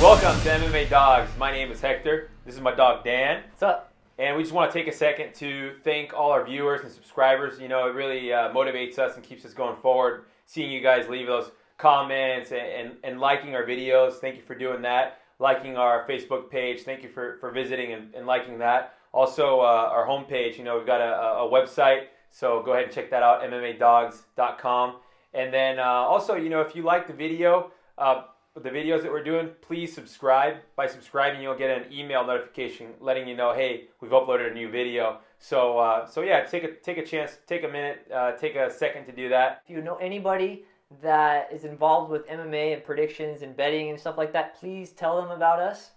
Welcome to MMA Dogs. My name is Hector. This is my dog Dan. What's up? And we just want to take a second to thank all our viewers and subscribers. You know, it really motivates us and keeps us going forward. Seeing you guys leave those comments and liking our videos. Thank you for doing that. Liking our Facebook page. Thank you for visiting and liking that. Also, our homepage. You know, we've got a website. So go ahead and check that out, MMAdogs.com. And then also, you know, if you like the video, the videos that we're doing, please subscribe. By subscribing, you'll get an email notification letting you know, hey, we've uploaded a new video. So yeah, take a chance, take a minute, take a second to do that. If you know anybody that is involved with MMA and predictions and betting and stuff like that, please tell them about us.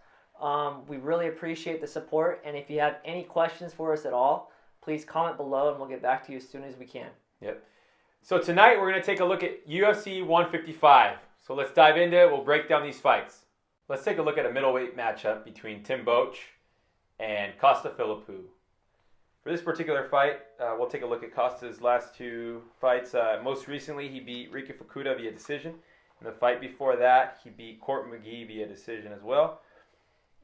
We really appreciate the support. And if you have any questions for us at all, please comment below and we'll get back to you as soon as we can. Yep. So tonight we're going to take a look at UFC 155. So let's dive into it. We'll break down these fights. Let's take a look at a middleweight matchup between Tim Boetsch and Costa Philippou. For this particular fight, we'll take a look at Costa's last two fights. Most recently, he beat Ricky Fukuda via decision. In the fight before that, he beat Court McGee via decision as well.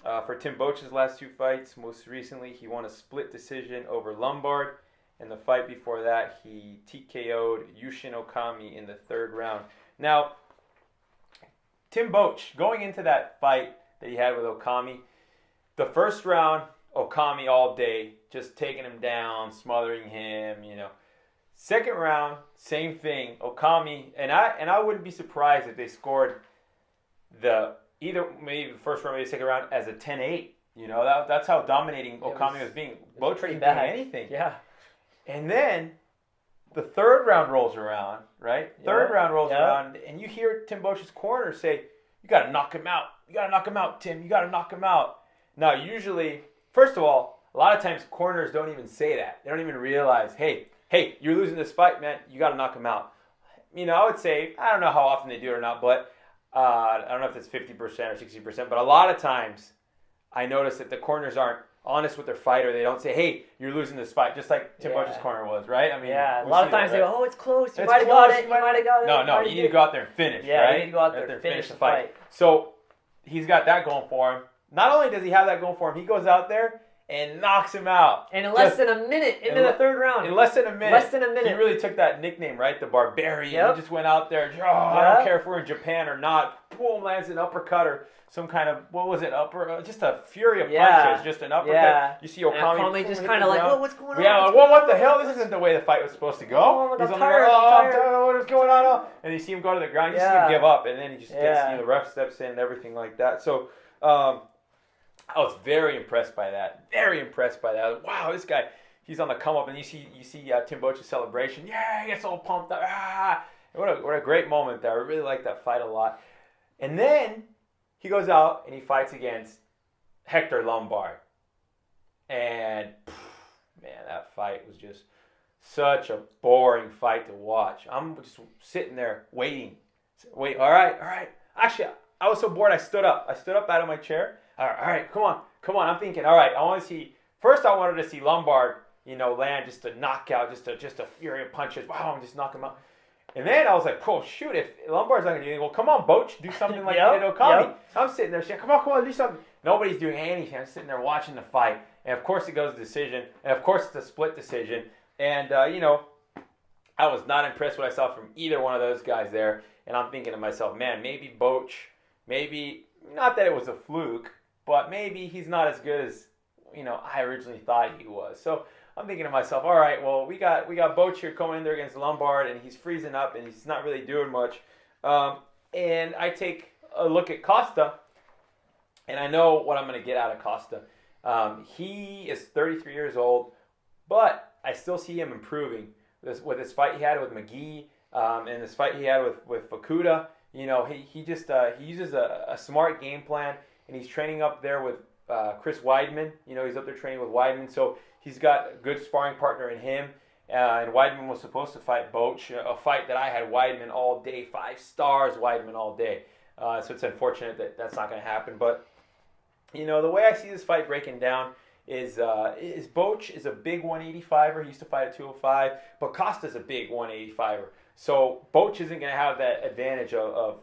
For Tim Boetsch's last two fights, most recently, he won a split decision over Lombard. In the fight before that, he TKO'd Yushin Okami in the third round. Now, Tim Boetsch, going into that fight that he had with Okami, the first round, Okami all day, just taking him down, smothering him, you know. Second round, same thing, Okami, and I wouldn't be surprised if they scored either maybe the first round, maybe the second round as a 10-8. You know, that's how dominating Okami was being. Boetsch pretty didn't bad. do anything. Yeah. And then the third round rolls around, right? Third round rolls around, and you hear Tim Boetsch's corner say, you got to knock him out. You got to knock him out, Tim. You got to knock him out. Now, usually, first of all, a lot of times corners don't even say that. They don't even realize, hey, you're losing this fight, man. You got to knock him out. You know, I would say, I don't know how often they do it or not, but I don't know if it's 50% or 60%, but a lot of times I notice that the corners aren't honest with their fighter. They don't say, hey, you're losing this fight, just like Tim Boetsch's corner was, right? I mean, a lot of times that, right? they go, oh, it's close. You might have got it. You might have got it. No, you need to go out there and finish, yeah, right? you need to go out there and finish the fight. So he's got that going for him. Not only does he have that going for him, he goes out there and knocks him out. And in less than a minute into the third round. In less than a minute. He He really took that nickname, right? The Barbarian. Yep. He just went out there, I don't care if we're in Japan or not. Boom, lands an uppercut or some kind of, what was it, just a fury of punches, just an uppercut. Yeah. You see Okami. And just kind of like, oh, what's going on? Yeah, well, what the hell? This isn't the way the fight was supposed to go. Oh, He's I'm on tired, the ground, I'm tired. what is going on? And you see him go to the ground, you see him give up, and then he just gets, the ref steps in and everything like that. So, I was very impressed by that. Very impressed by that. Wow, this guy, he's on the come up, and you see Tim Boetsch's celebration. Yeah, he gets all pumped up. What a great moment there. I really like that fight a lot. And then he goes out and he fights against Hector Lombard. And man, that fight was just such a boring fight to watch. I'm just sitting there waiting. Wait, all right. Actually, I was so bored I stood up. I stood up out of my chair. All right, come on. I'm thinking, all right, I want to see. First, I wanted to see Lombard, you know, land just a knockout, just a fury of punches. Wow, just knock him out. And then I was like, oh, shoot, if Lombard's not going to do anything, well, come on, Boetsch, do something like you did Okami. Yep. I'm sitting there saying, come on, do something. Nobody's doing anything. I'm sitting there watching the fight. And, of course, it goes to decision. And, of course, it's a split decision. And, you know, I was not impressed with what I saw from either one of those guys there. And I'm thinking to myself, man, maybe Boetsch, not that it was a fluke, but maybe he's not as good as, you know, I originally thought he was. So I'm thinking to myself, all right, well, we got Boetsch here coming in there against Lombard, and he's freezing up, and he's not really doing much. And I take a look at Costa, and I know what I'm going to get out of Costa. He is 33 years old, but I still see him improving. With this fight he had with McGee, and this fight he had with Fukuda, you know, he uses a smart game plan, and he's training up there with Chris Weidman. You know, he's up there training with Weidman, so he's got a good sparring partner in him. And Weidman was supposed to fight Boetsch, a fight that I had Weidman all day, 5 stars Weidman all day. So it's unfortunate that that's not going to happen. But, you know, the way I see this fight breaking down is Boetsch is a big 185er. He used to fight at 205, but Costa's a big 185er. So Boetsch isn't going to have that advantage of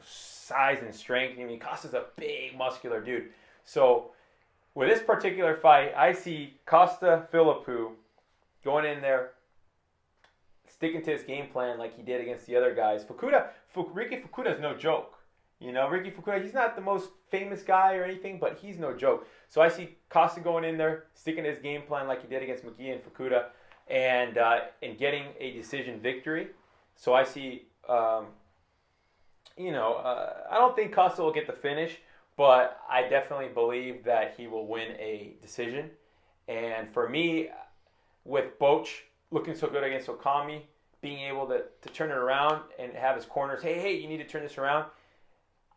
size and strength. I mean, Costa's a big, muscular dude. So with this particular fight, I see Costa Philippou going in there, sticking to his game plan like he did against the other guys. Ricky Fukuda is no joke. Ricky Fukuda, he's not the most famous guy or anything, but he's no joke. So I see Costa going in there, sticking to his game plan like he did against McGee and Fukuda, and getting a decision victory. So I see, I don't think Costa will get the finish, but I definitely believe that he will win a decision. And for me, with Boetsch looking so good against Okami, being able to turn it around and have his corners, hey, you need to turn this around,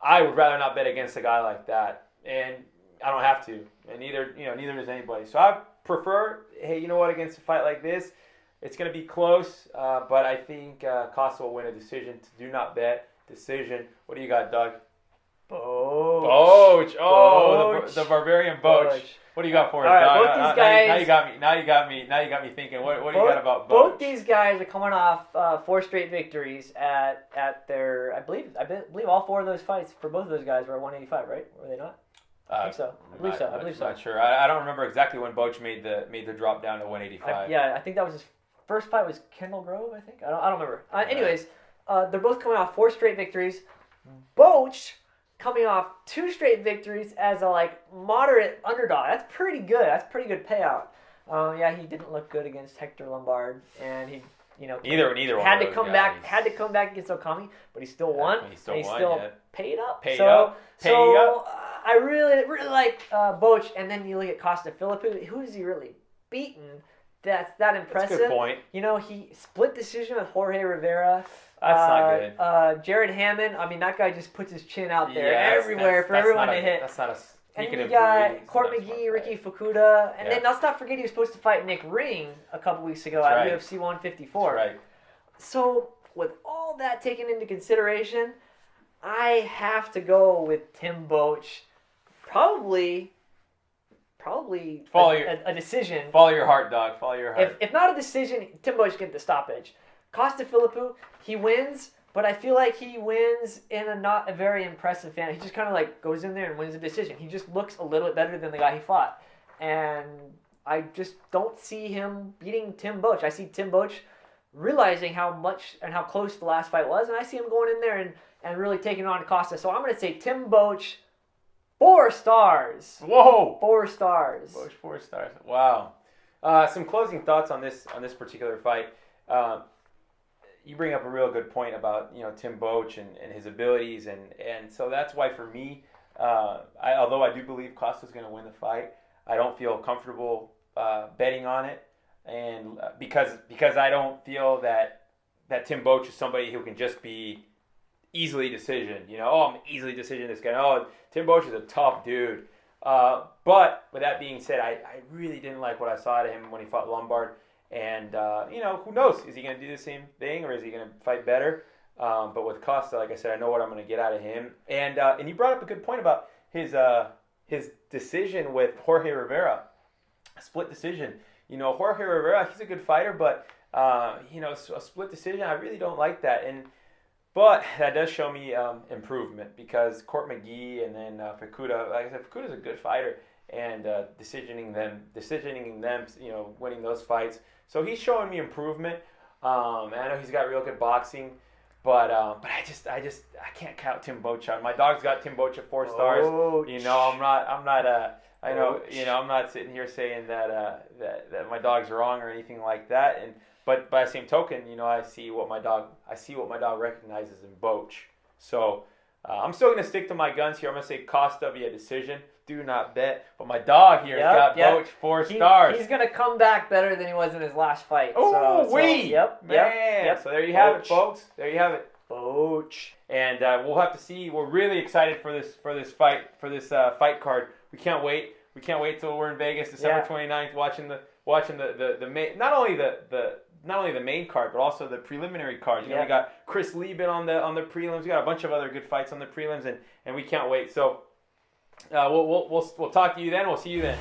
I would rather not bet against a guy like that. And I don't have to. And neither does anybody. So I prefer, hey, you know what, against a fight like this, it's going to be close, but I think Costa will win a decision. Do not bet. Decision. What do you got, Doug? Boetsch. Oh, the barbarian Boetsch. What do you got for us, Doug? Both these guys. Now you got me thinking. What do you got about Boetsch? Both these guys are coming off 4 straight victories at their. I believe all 4 of those fights for both of those guys were at 185, right? Were they not? I think so. I believe so. I'm not sure. I don't remember exactly when Boetsch made the drop down to 185. I think that was his first fight. Was Kendall Grove? I think. I don't remember. Anyways, they're both coming off 4 straight victories. Boetsch coming off 2 straight victories as a moderate underdog. That's pretty good. That's pretty good payout. He didn't look good against Hector Lombard, and he neither had to come back against Okami, but he still won. He still paid up. I really like Boetsch, and then you look at Costa Philippou. Who is he really beaten? That's that impressive. That's a good point. He split decision with Jorge Rivera. That's not good. Jared Hammond, I mean, that guy just puts his chin out there everywhere for everyone to hit. That's not a... And you got Court McGee, Ricky Fukuda, and then let's not forget he was supposed to fight Nick Ring a couple weeks ago at UFC 154. That's right. So with all that taken into consideration, I have to go with Tim Boetsch. Probably a decision. Follow your heart, dog. Follow your heart. If not a decision, Tim Boetsch gets the stoppage. Costa Philippou, he wins, but I feel like he wins in a not a very impressive fashion. He just kind of goes in there and wins the decision. He just looks a little bit better than the guy he fought. And I just don't see him beating Tim Boetsch. I see Tim Boetsch realizing how much and how close the last fight was, and I see him going in there and really taking on Costa. So I'm going to say Tim Boetsch, 4 stars. Whoa! 4 stars. Boetsch, 4 stars. Wow. Some closing thoughts on this particular fight. You bring up a real good point about Tim Boetsch and his abilities, and so that's why for me, although I do believe Costa's going to win the fight, I don't feel comfortable betting on it, and because I don't feel that Tim Boetsch is somebody who can just be easily decisioned. I'm easily decisioned this guy. Oh, Tim Boetsch is a tough dude. But with that being said, I really didn't like what I saw out of him when he fought Lombard. And, who knows? Is he going to do the same thing or is he going to fight better? But with Costa, like I said, I know what I'm going to get out of him. And you brought up a good point about his decision with Jorge Rivera, a split decision. Jorge Rivera, he's a good fighter, but, a split decision, I really don't like that. But that does show me improvement because Court McGee and then Fukuda, like I said, Fukuda's a good fighter. And decisioning them, winning those fights. So he's showing me improvement. I know he's got real good boxing, but I can't count Tim Boetsch out. My dog's got Tim Boetsch at 4 stars. I'm not sitting here saying that my dog's wrong or anything like that. But by the same token, I see what my dog recognizes in Boetsch. So I'm still going to stick to my guns here. I'm going to say Costa via decision. Do not bet. But my dog here has got Boetsch 4 stars. He's going to come back better than he was in his last fight. Oh, So there you have it, folks. There you have it. Boetsch. And we'll have to see. We're really excited for this fight card. We can't wait. We can't wait till we're in Vegas, December 29th, watching the main, not only the main card, but also the preliminary cards. We got Chris Lieben on the prelims. We got a bunch of other good fights on the prelims, and we can't wait. So we'll talk to you then. We'll see you then.